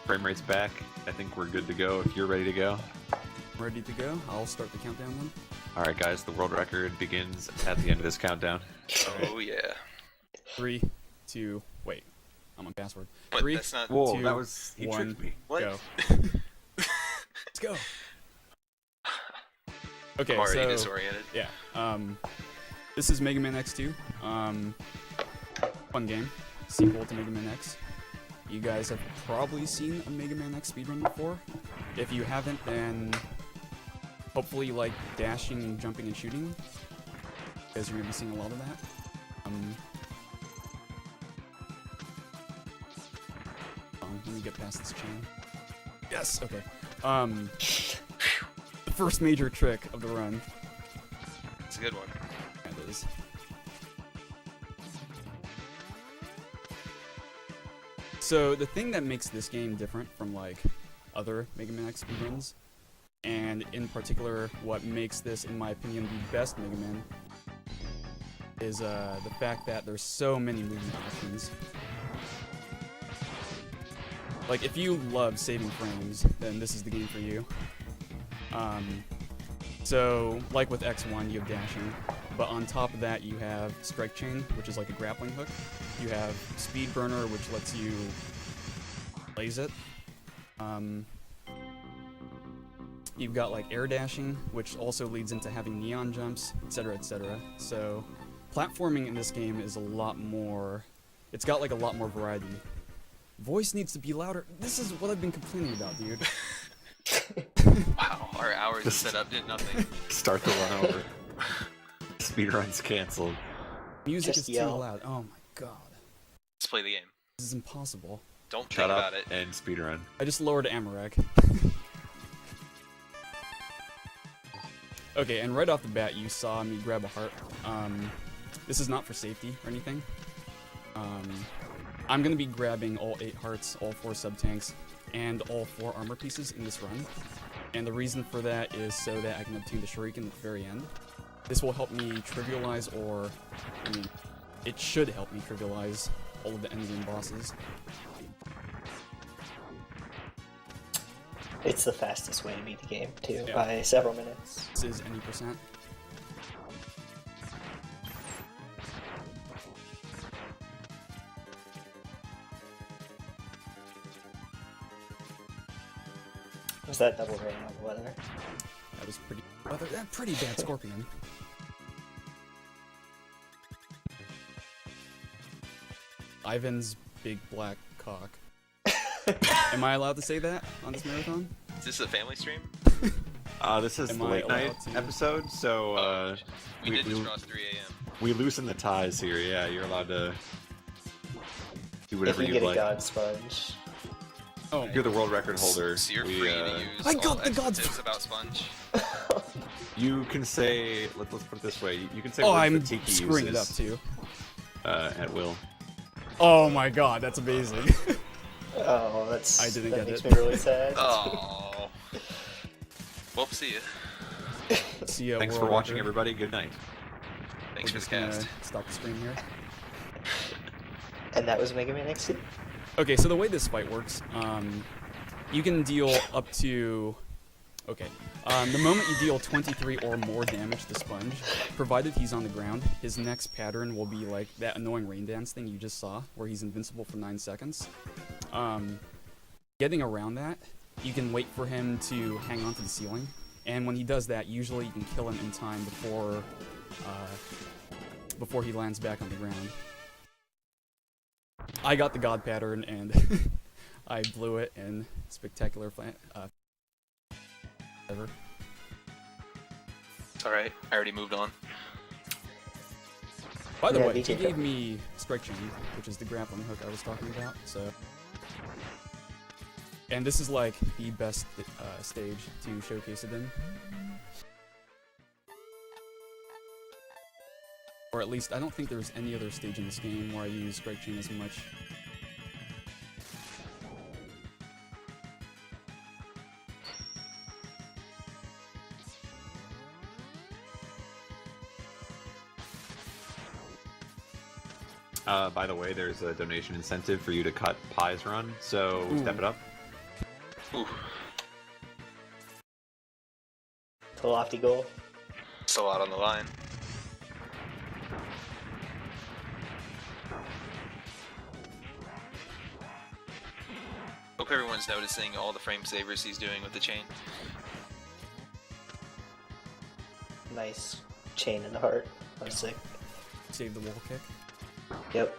Frame rate's back. I think we're good to go if you're ready to go. Ready to go? I'll start the countdown then. Alright guys, the world record begins at the end of this countdown. Oh yeah. 3, 2, wait. I'm on password. What, 3, that's not... Whoa, 2, that was... He 1, tricked me. What? go. Let's go. Okay, I'm already so... disoriented. Yeah. This is Mega Man X2. Fun game. Sequel to Mega Man X. You guys have probably seen a Mega Man X speedrun before. If you haven't, then hopefully you like dashing and jumping and shooting, because you're going to be seeing a lot of that. Let me get past this chain. Yes! Okay. The first major trick of the run. It's a good one. Yeah, it is. So the thing that makes this game different from like other Mega Man X speedruns, and in particular what makes this, in my opinion, the best Mega Man, is the fact that there's so many movement options. Like, if you love saving frames, then this is the game for you. So, like with X1, you have dashing, but on top of that you have strike chain, which is like a grappling hook. You have speed burner, which lets you blaze it. You've got like air dashing, which also leads into having neon jumps, etc., etc. So, platforming in this game is a lot more. It's got like a lot more variety. Voice needs to be louder. This is what I've been complaining about, dude. Wow, our hours of setup did nothing. Start the run over. Speedrun's cancelled. Music Just is yell. too loud. Oh my god. Let's play the game. This is impossible. Don't think Shut about up it. and speedrun. I just lowered Amarak. Okay, and right off the bat, you saw me grab a heart. This is not for safety or anything. I'm gonna be grabbing all 8 hearts, all 4 sub-tanks, and all 4 armor pieces in this run. And the reason for that is so that I can obtain the shuriken at the very end. This will help me trivialize, or, I mean, it should help me trivialize all of the endgame bosses. It's the fastest way to beat the game, too, Yeah. by several minutes. This is any percent. Was that double rain on the weather? That was pretty bad Scorpion. Ivan's big black cock. Am I allowed to say that on this marathon? Is this a family stream? This is Am the I late night allowed to? episode, so We did just cross 3 a.m. we loosen the ties here. Yeah, you're allowed to do If whatever you you get a like. god sponge. Oh, You're the world record holder. So you're We, free to use I all got the God's expletives about Sponge. You can say, let's put it this way. You can say oh, words I'm that Tiki screwing it up uses, too. at will. Oh my god, that's amazing. Oh, that's I didn't that get makes it. me really sad. Oh. Well, see ya. See ya, Thanks for world watching, record. everybody. Good night. Thanks We're for just the gonna cast. stop the stream here. And that was Mega Man X2? Okay, so the way this fight works, you can deal up to... Okay. The moment you deal 23 or more damage to Sponge, provided he's on the ground, his next pattern will be like that annoying rain dance thing you just saw, where he's invincible for 9 seconds. Getting around that, you can wait for him to hang on to the ceiling, and when he does that, usually you can kill him in time before he lands back on the ground. I got the god pattern, and I blew it in spectacular whatever. It's alright. I already moved on. By the Yeah, way, he DJ gave me strike chain, which is the grappling hook I was talking about. So, and this is like the best stage to showcase it in, or at least I don't think there's any other stage in this game where I use strike chain as much. By the way, there's a donation incentive for you to cut Pie's run, so step it up. Ooh, It's a lofty goal. it's a lot on the line. Hope everyone's noticing all the frame savers he's doing with the chain. Nice chain in the heart. That's sick. Save the wall kick. Yep.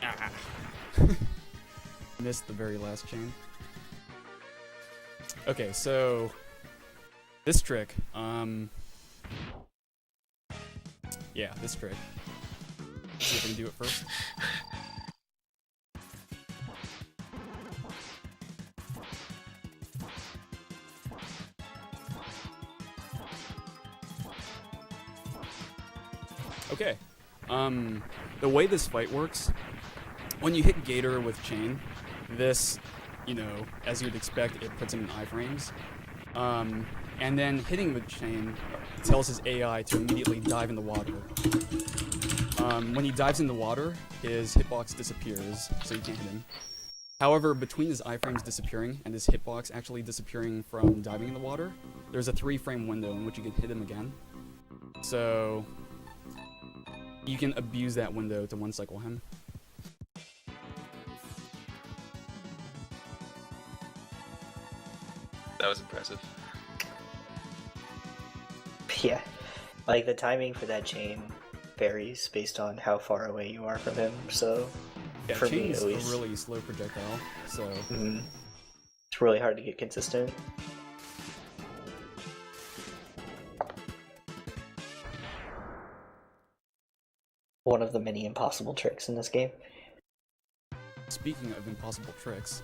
Ah. Missed the very last chain. Okay, so this trick, yeah, this trick. Let's see if I can do it first. Okay, the way this fight works, when you hit Gator with chain, this, you know, as you'd expect, it puts him in iframes. And then hitting with chain tells his AI to immediately dive in the water. When he dives in the water, his hitbox disappears, so you can't hit him. However, between his iframes disappearing and his hitbox actually disappearing from diving in the water, there's a 3-frame window in which you can hit him again. So you can abuse that window to one-cycle him. That was impressive. Yeah. Like, the timing for that chain varies based on how far away you are from him, so... Yeah, for me, chain's at least. a really slow projectile, so... It's really hard to get consistent. One of the many impossible tricks in this game. Speaking of impossible tricks...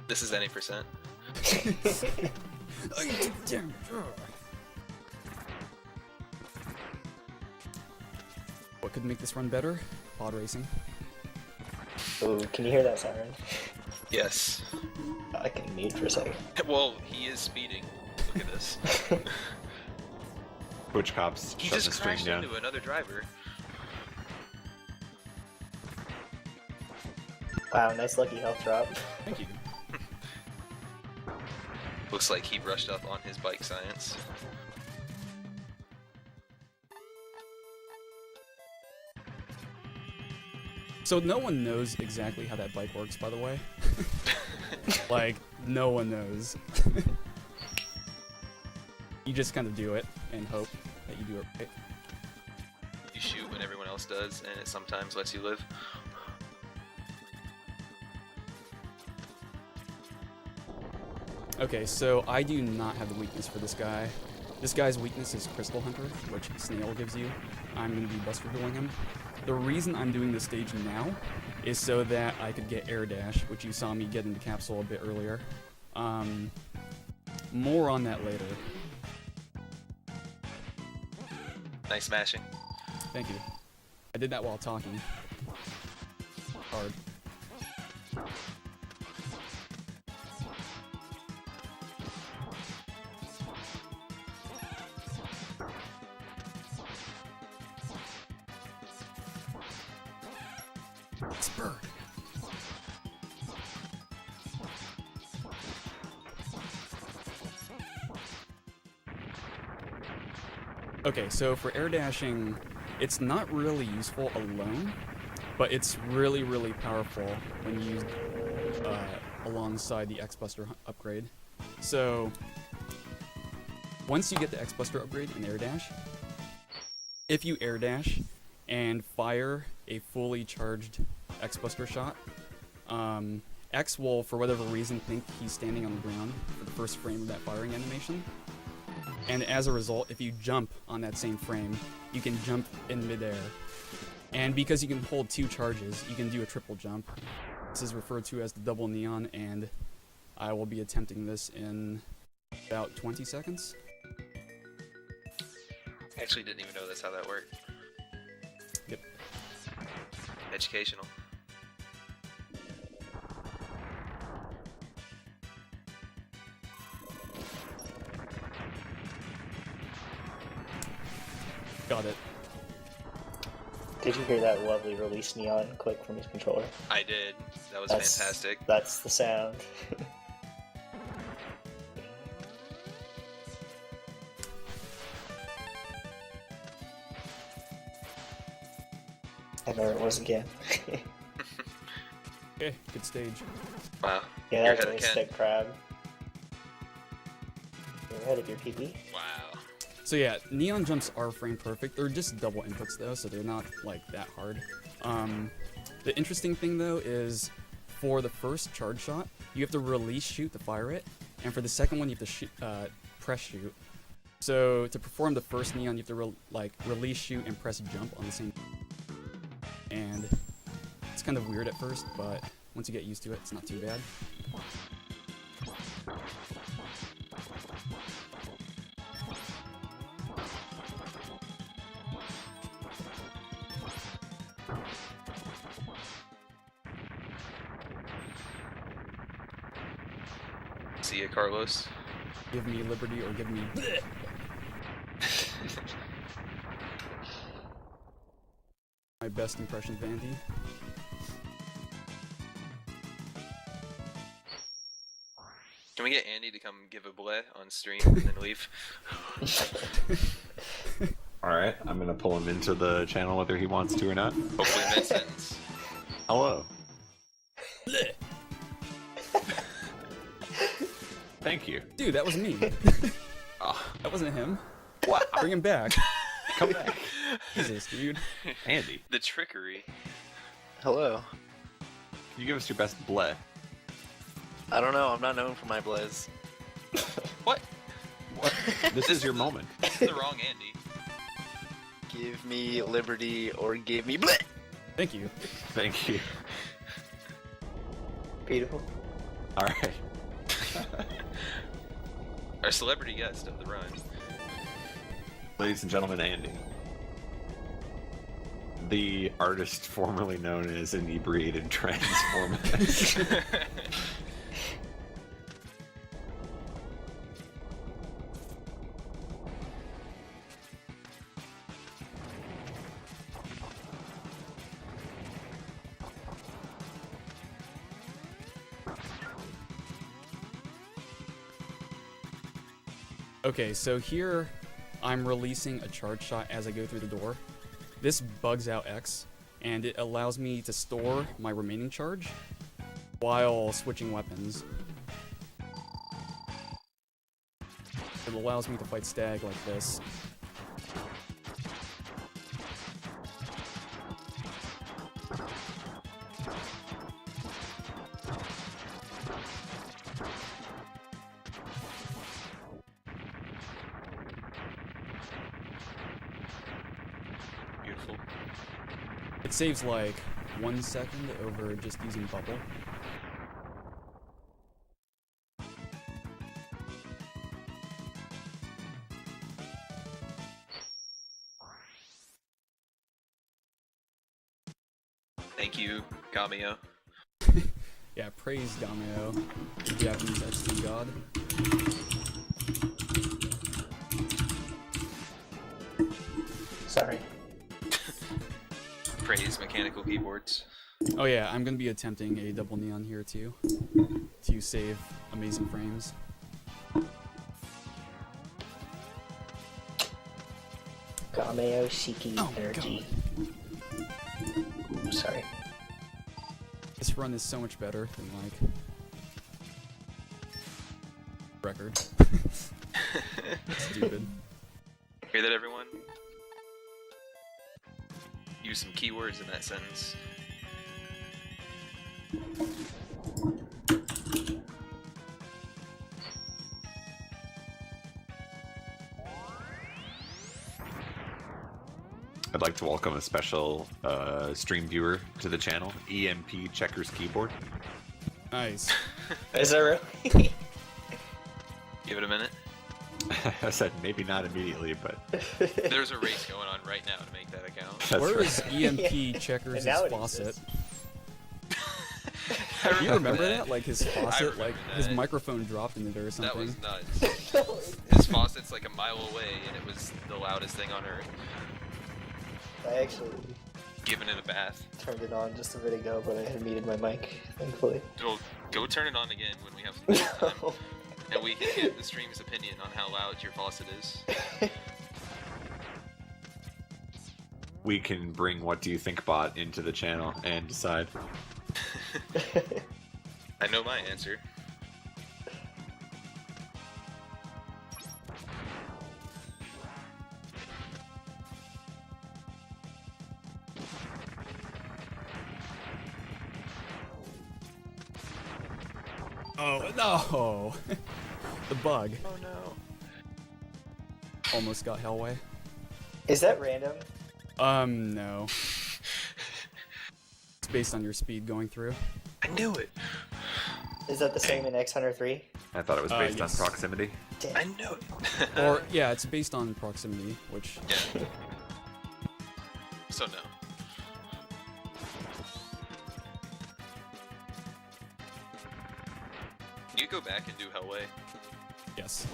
This is any percent. What could make this run better? Pod racing. Ooh, can you hear that siren? Yes. I can mute for a second. Well, he is speeding. Look at this. Twitch cops He shut just the stream crashed down. into another driver. Wow, nice lucky health drop. Thank you. Looks like he brushed up on his bike science. So no one knows exactly how that bike works, by the way. Like, no one knows. You just kind of do it and hope that you do it right. You shoot when everyone else does, and it sometimes lets you live. Okay, so I do not have the weakness for this guy. This guy's weakness is Crystal Hunter, which Snail gives you. I'm going to be Buster Dueling him. The reason I'm doing this stage now is so that I could get Air Dash, which you saw me get in the capsule a bit earlier. More on that later. Nice smashing. Thank you. I did that while talking. Hard. Spur. Okay, so for air dashing, it's not really useful alone, but it's really, really powerful when used alongside the X-Buster upgrade. So, once you get the X-Buster upgrade in air dash, if you air dash and fire a fully charged X-Buster shot, X will, for whatever reason, think he's standing on the ground for the first frame of that firing animation. And as a result, if you jump on that same frame, you can jump in midair. And because you can hold 2 charges, you can do a triple jump. This is referred to as the double neon, and I will be attempting this in about 20 seconds. Actually, didn't even know that's how that worked. Yep. Educational. Got it. Did you hear that lovely release neon click from his controller? I did. That was That's- fantastic. That's the sound. And there it was again. Okay, good stage. Wow. Yeah, You're that ahead of really Ken. stick crab. You're ahead of your PB. Wow. So yeah, neon jumps are frame perfect. They're just double inputs though, so they're not like that hard. The interesting thing though is for the first charge shot, you have to release shoot to fire it, and for the second one you have to press shoot. So to perform the first neon, you have to release shoot and press jump on the same. And it's kind of weird at first, but once you get used to it, it's not too bad. See ya, Carlos. Give me liberty or give me. My best impression of Andy. Can we get Andy to come give a bleh on stream and then leave? Alright, I'm gonna pull him into the channel whether he wants to or not. Hopefully mid-sentence. Hello. Thank you. Dude, that was me. Oh, That wasn't him. wow. Bring him back. Come back. Jesus, dude. Andy, The trickery. Hello. can you give us your best bleh? I don't know. I'm not known for my blaze. What? What? This is your moment. This is the wrong Andy. Give me liberty or give me bleh. Thank you. Thank you. Beautiful. Alright. Our celebrity guest of the run. Ladies and gentlemen, Andy. The artist formerly known as Inebriated Transformers. Okay, so here I'm releasing a charge shot as I go through the door. This bugs out X, and it allows me to store my remaining charge while switching weapons. It allows me to fight Stag like this. Beautiful. It saves like 1 second over just using bubble. Thank you, Gamio. Yeah, praise Gamio, the Japanese XP god. Sorry. Praise mechanical keyboards. Oh yeah, I'm gonna be attempting a double neon here too, to save amazing frames. Gameo Shiki Oh, Energy. Ooh, sorry. This run is so much better than like record. Stupid. Hear that, everyone? Use some keywords in that sentence. I'd like to welcome a special stream viewer to the channel, EMP Checkers Keyboard. Nice. Is that really? Give it a minute. I said maybe not immediately, but There's a race going on right now to make that account. that's Where right. is EMP Checkers' And now it faucet? exists. Do you remember that? Like his faucet, remember like his that. microphone dropped in it or That something. was nuts. His faucet's like a mile away, and it was the loudest thing on earth. I actually Giving it a bath. turned it on just a bit ago, but I had muted my mic, thankfully. Well, go turn it on again when we have some time, and we can get the stream's opinion on how loud your faucet is. We can bring What Do You Think bot into the channel and decide. I know my answer. Oh no! The bug Oh no. almost got Hellway. Is that random? No. It's based on your speed going through. I knew it. Is that the same in X Hunter 3? I thought it was based yes. on proximity. Damn. I knew it. Or yeah, it's based on proximity, which Yeah. So no. Can you go back and do Hellway? yes.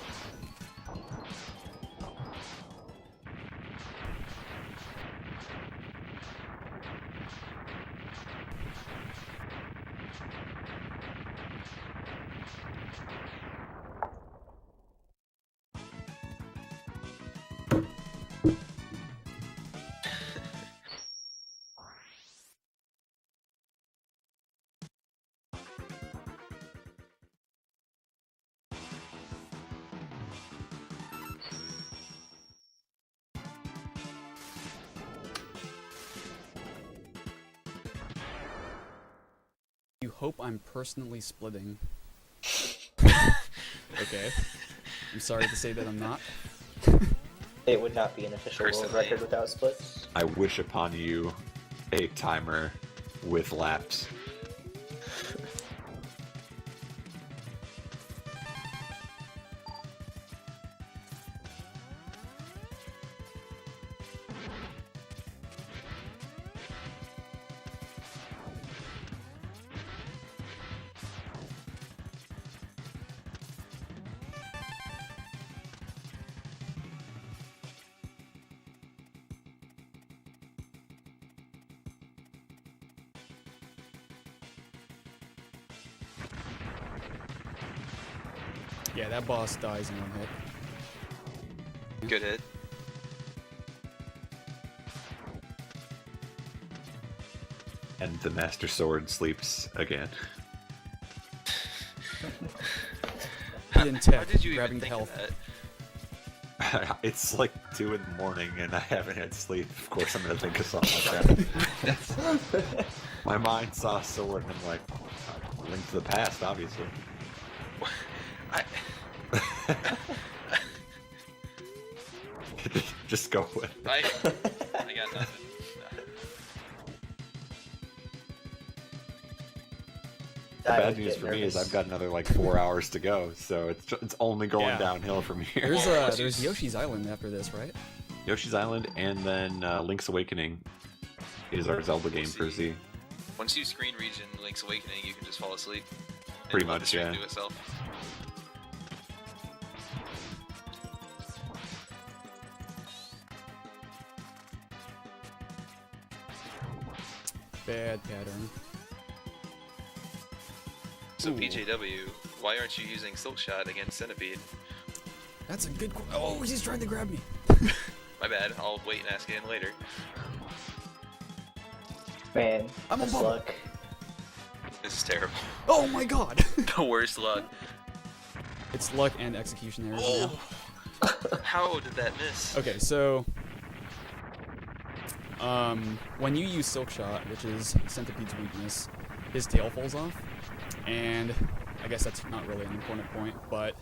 You hope I'm personally splitting. Okay. I'm sorry to say that I'm not. It would not be an official world Personally. record without splits. I wish upon you a timer with laps. Yeah, that boss dies in one hit. Good hit. And the Master Sword sleeps again. Hidden How tech, did you grabbing even think health. of that? It's like 2 in the morning and I haven't had sleep. Of course I'm gonna think of something like that. My mind saw sword and I'm like, link to the past, obviously. I, Just go with it. I got nothing. The I bad would news get for me is nervous. I've got another like 4 hours to go, so it's only going Yeah. downhill from here. There's Yoshi's Island after this, right? Yoshi's Island and then Link's Awakening is our Zelda game for Z. Once you screen region Link's Awakening, you can just fall asleep. And Pretty let the much, stream yeah. do itself. Bad pattern. So Ooh. PJW, why aren't you using Silk Shot against Centipede? That's a good. Oh, he's trying to grab me. My bad. I'll wait and ask again later. Man, I'm a this bubble. luck. This is terrible. Oh my god. The worst luck. It's luck and execution errors now. Oh. How did that miss? Okay, so when you use Silk Shot, which is Centipede's weakness, his tail falls off, and I guess that's not really an important point, but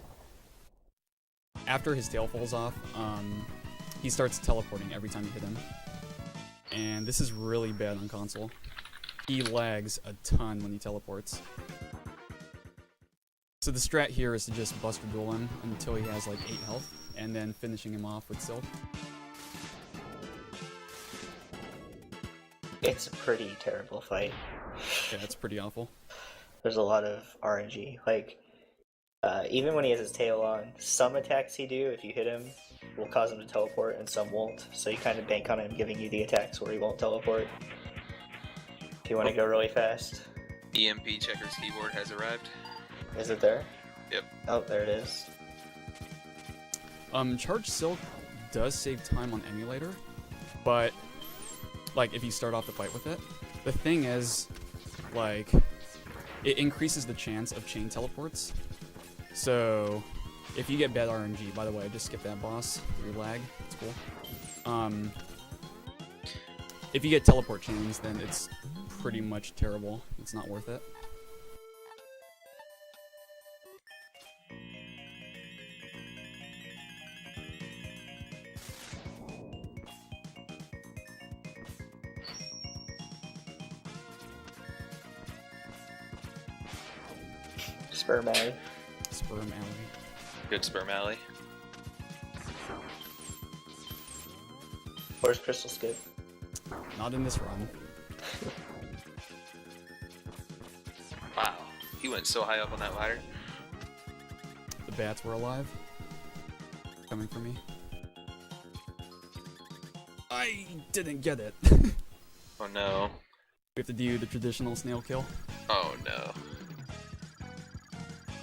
after his tail falls off, he starts teleporting every time you hit him, and this is really bad on console. He lags a ton when he teleports. So the strat here is to just Buster Duel him until he has like 8 health, and then finishing him off with Silk. It's a pretty terrible fight. Yeah, that's pretty awful. There's a lot of RNG. Like, even when he has his tail on, some attacks he do, if you hit him, will cause him to teleport, and some won't. So you kind of bank on him giving you the attacks where he won't teleport. If you want to go really fast. EMP Checker's keyboard has arrived. Is it there? Yep. Oh, there it is. Charge Silk does save time on Emulator, but like if you start off the fight with it, the thing is, like, it increases the chance of chain teleports. So if you get bad RNG, by the way, just skip that boss. Your lag, it's cool. If you get teleport chains, then it's pretty much terrible. It's not worth it. Sperm Alley. Sperm Alley. Good Sperm Alley. Where's Crystal Skip? Not in this run. Wow. He went so high up on that ladder. The bats were alive. Coming for me. I didn't get it. Oh no. We have to do the traditional snail kill. Oh no.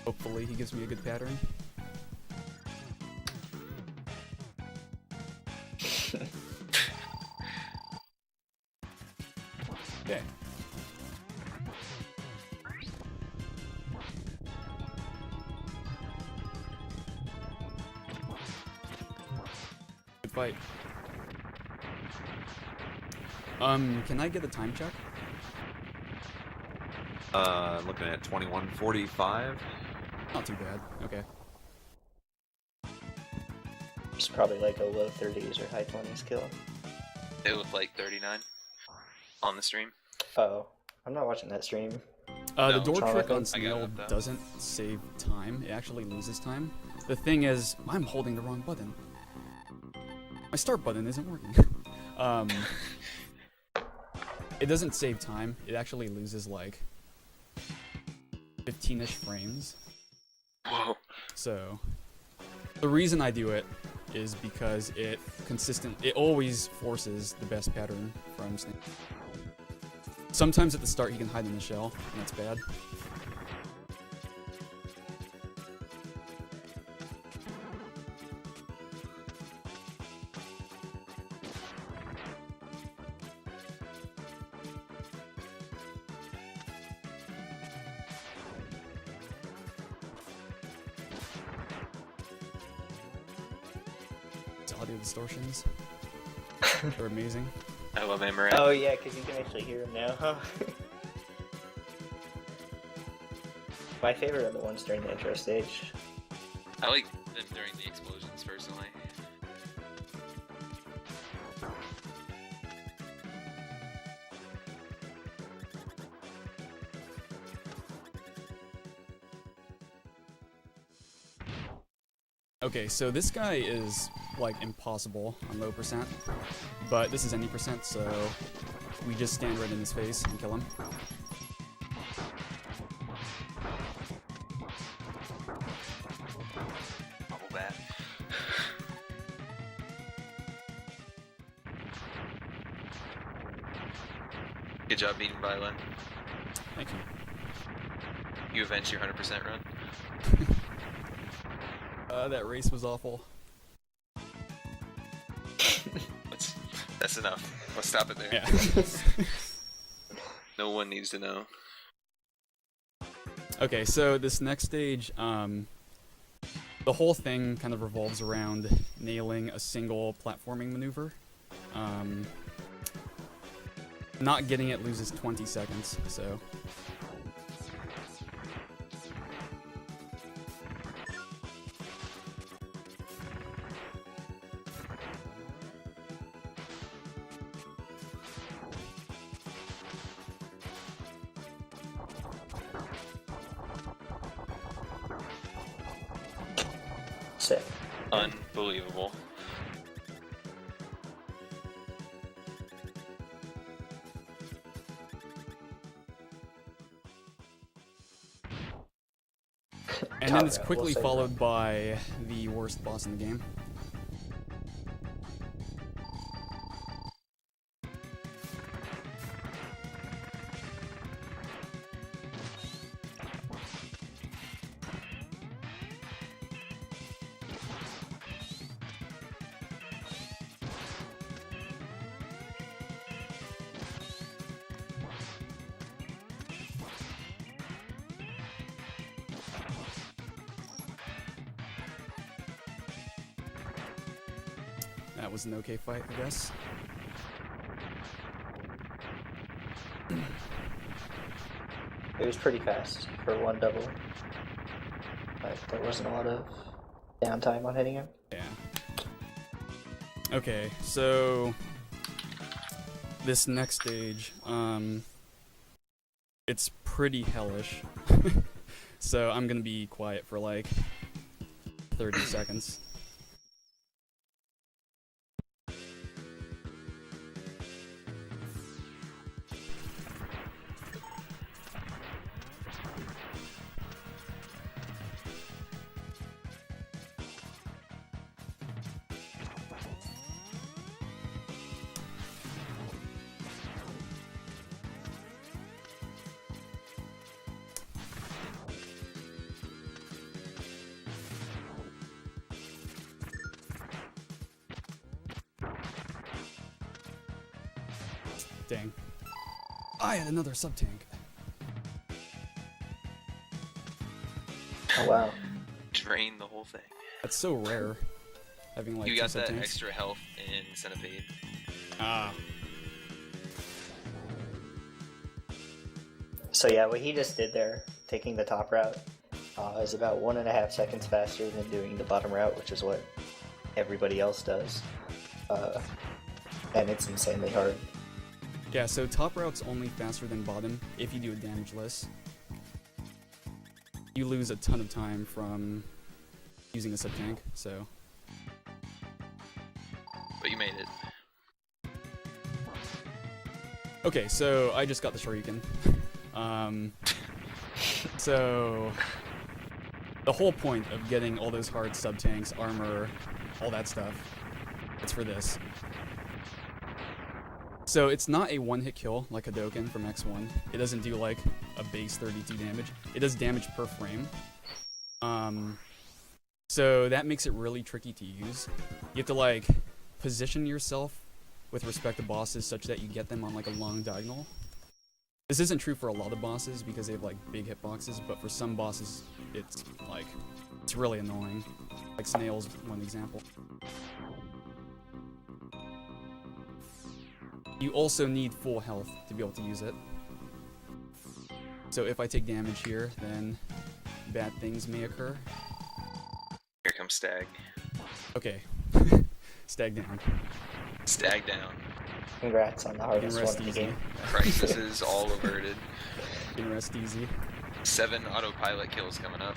Hopefully he gives me a good pattern. Okay. Good fight. Can I get a time check? Looking at 21:45. Not too bad. Okay. It's probably like a low 30s or high 20s kill. It looked like 39 on the stream. Oh, I'm not watching that stream. The No, door trick on I got Snail it, though. doesn't save time. It actually loses time. The thing is, I'm holding the wrong button. My start button isn't working. It doesn't save time. It actually loses like 15-ish frames. Whoa. So the reason I do it is because it always forces the best pattern from Snail. Sometimes at the start he can hide in the shell, and that's bad. Audio distortions. They're amazing. I love Amaranth. Oh yeah, because you can actually hear him now, huh? My favorite are the ones during the intro stage. I like them during the explosions, personally. Okay, so this guy is like impossible on low percent, but this is any percent, so we just stand right in his face and kill him. Bubble bat. Good job beating Violin. Thank you. You avenged your 100% run. That race was awful. That's enough. Let's stop it there. Yeah. No one needs to know. Okay, so this next stage, the whole thing kind of revolves around nailing a single platforming maneuver. Not getting it loses 20 seconds, so... Sick. Unbelievable. And then it's quickly followed by the worst boss in the game. That was an okay fight, I guess. It was pretty fast for one double. Like, there wasn't a lot of downtime on hitting him. Yeah. Okay, so this next stage, it's pretty hellish. So I'm gonna be quiet for like 30 seconds. Dang. I had another sub-tank. Oh wow. Drain the whole thing. That's so rare. Having like You two got that sub-tanks. extra health in Centipede. Ah. So yeah, what he just did there, taking the top route, is about 1.5 seconds faster than doing the bottom route, which is what everybody else does. And it's insanely hard. Yeah, so top route's only faster than bottom if you do a damageless. You lose a ton of time from using a sub-tank, so... But you made it. Okay, so I just got the Shuriken. So... The whole point of getting all those hard sub-tanks, armor, all that stuff, it's for this. So it's not a one-hit kill like Hadoken from X1. It doesn't do like a base 32 damage. It does damage per frame. So that makes it really tricky to use. You have to like position yourself with respect to bosses such that you get them on like a long diagonal. This isn't true for a lot of bosses because they have like big hitboxes, but for some bosses it's like, it's really annoying. Like Snail's one example. You also need full health to be able to use it. So if I take damage here, then bad things may occur. Here comes Stag. Okay. Stag down. Stag down. Congrats on the You can hardest rest one in the easy. game. Crisis is all averted. You can rest easy. 7 autopilot kills coming up.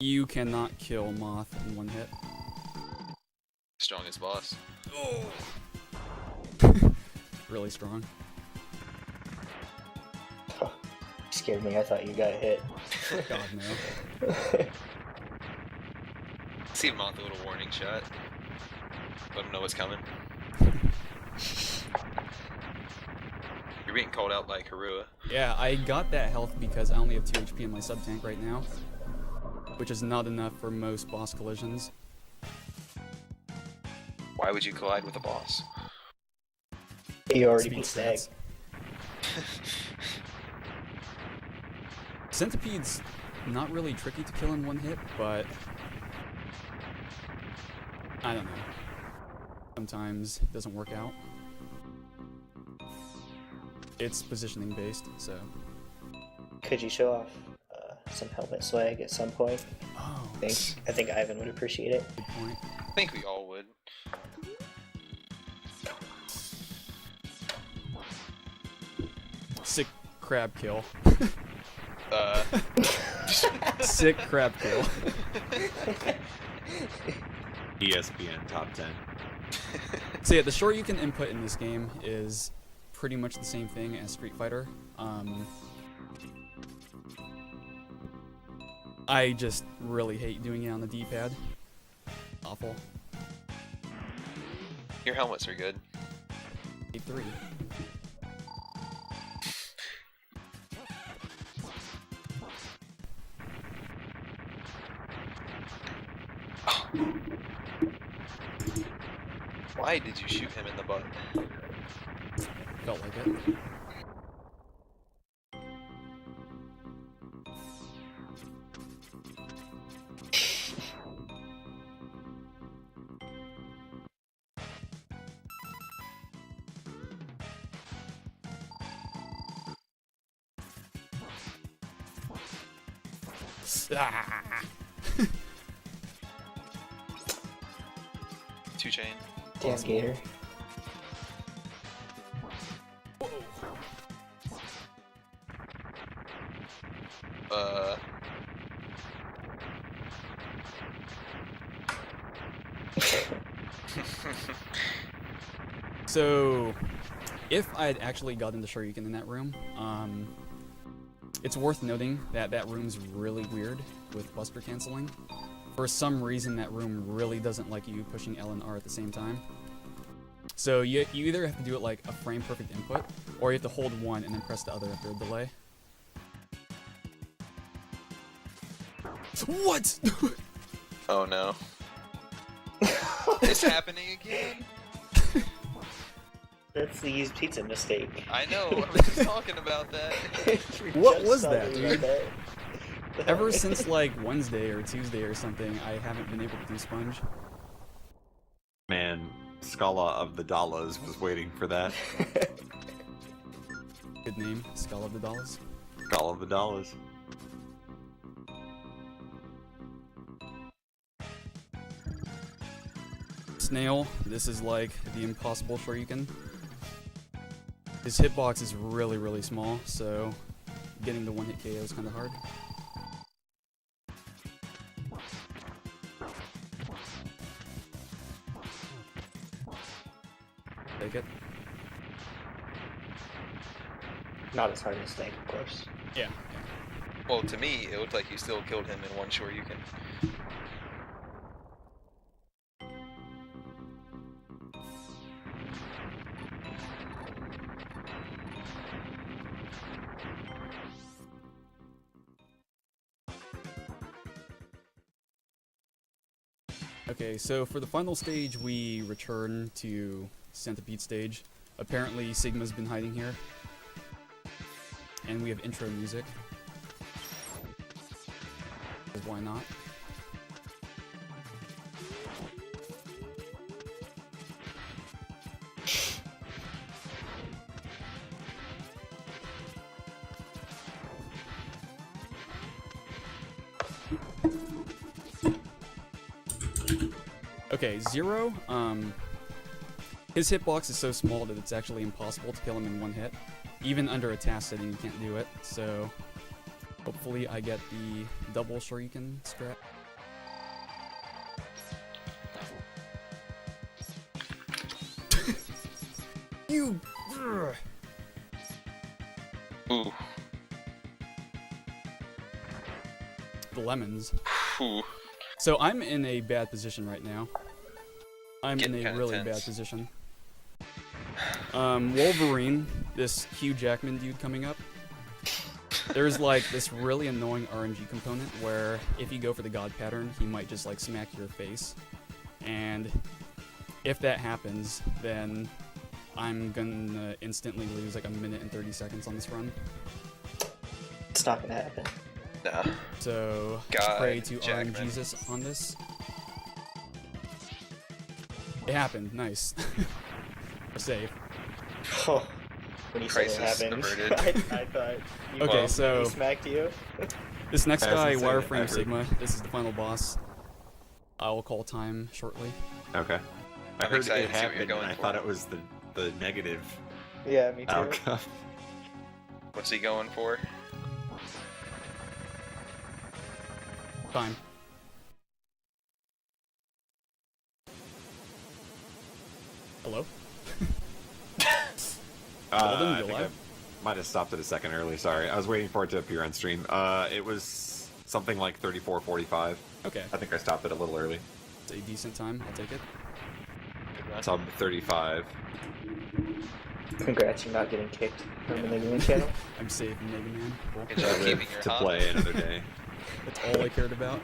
You cannot kill Moth in one hit. Strongest boss. Oh! Really strong. Scared me, I thought you got hit. God no. See Moth a little warning shot. Let him know what's coming. You're being called out by Karua. Yeah, I got that health because I only have 2 HP in my sub-tank right now. Which is not enough for most boss collisions. Why would you collide with a boss? You already Speed beat Stag. stats. Centipede's not really tricky to kill in one hit, but I don't know. Sometimes it doesn't work out. It's positioning based, so. Could you show off some helmet swag at some point? Oh, I think Ivan would appreciate it. good point. I think we all would. crab kill. Uh, Sick crab kill. ESPN top 10. So yeah, the short you can input in this game is pretty much the same thing as Street Fighter. I just really hate doing it on the D-pad. Awful. your helmets are good. A3. Why did you shoot him in the butt? Felt like it. Ah. 2 chain. Damn Gator. Uh. So, if I had actually gotten the Shoryuken in that room, it's worth noting that that room's really weird with buster canceling. For some reason, that room really doesn't like you pushing L and R at the same time. So you either have to do it like a frame perfect input, or you have to hold one and then press the other after a delay. What? Oh no. It's happening again? That's the used pizza mistake. I know, I was just talking about that. What Just was saw that, me dude? right there. Ever since like Wednesday or Tuesday or something, I haven't been able to do sponge. Man, Scala of the Dollars was waiting for that. Good name, Skull of the Dolls. Scala of the Dollars. Snail, this is like the impossible Shoryuken. His hitbox is really, really small, so getting the one-hit KO is kind of hard. Take it. Not as hard as Snake, of course. Yeah. Well, to me, it looked like you still killed him in one Shoryuken. Okay, so for the final stage, we return to Centipede stage. Apparently, Sigma's been hiding here. And we have intro music. 'Cause why not? Okay, Zero, his hitbox is so small that it's actually impossible to kill him in one hit. Even under a task setting, you can't do it, so hopefully I get the double Shoryuken strat. You! Ugh. Ooh. The lemons. Ooh. So I'm in a bad position right now. I'm in Getting a kinda really tense. bad position. Wolverine, this Hugh Jackman dude coming up. There's like this really annoying RNG component where if you go for the god pattern, he might just like smack your face. And if that happens, then I'm gonna instantly lose like a minute and 30 seconds on this run. It's not gonna happen. Nah. So God, pray to Jackman. RNGesus on this. It happened, nice. We're safe. Oh, when you said it Crisis happened, averted. I thought you Okay, he so smacked you. this next Hasn't guy, said it, I Wireframe heard. Sigma, this is the final boss. I will call time shortly. Okay. I I'm heard excited it to see what you're happened, going and I for. thought it was the negative Yeah, me too. outcome. What's he going for? Fine. Hello? Golden, I you think alive? I might have stopped it a second early. Sorry, I was waiting for it to appear on stream. It was something like 34:45. Okay. I think I stopped it a little early. It's a decent time. I'll take it. Good run. Sub 35. Congrats, you're not getting kicked from the Mega Man channel. I'm safe, Mega Man. Cool. Good job I live keeping your to hobby. play another day. That's all I cared about.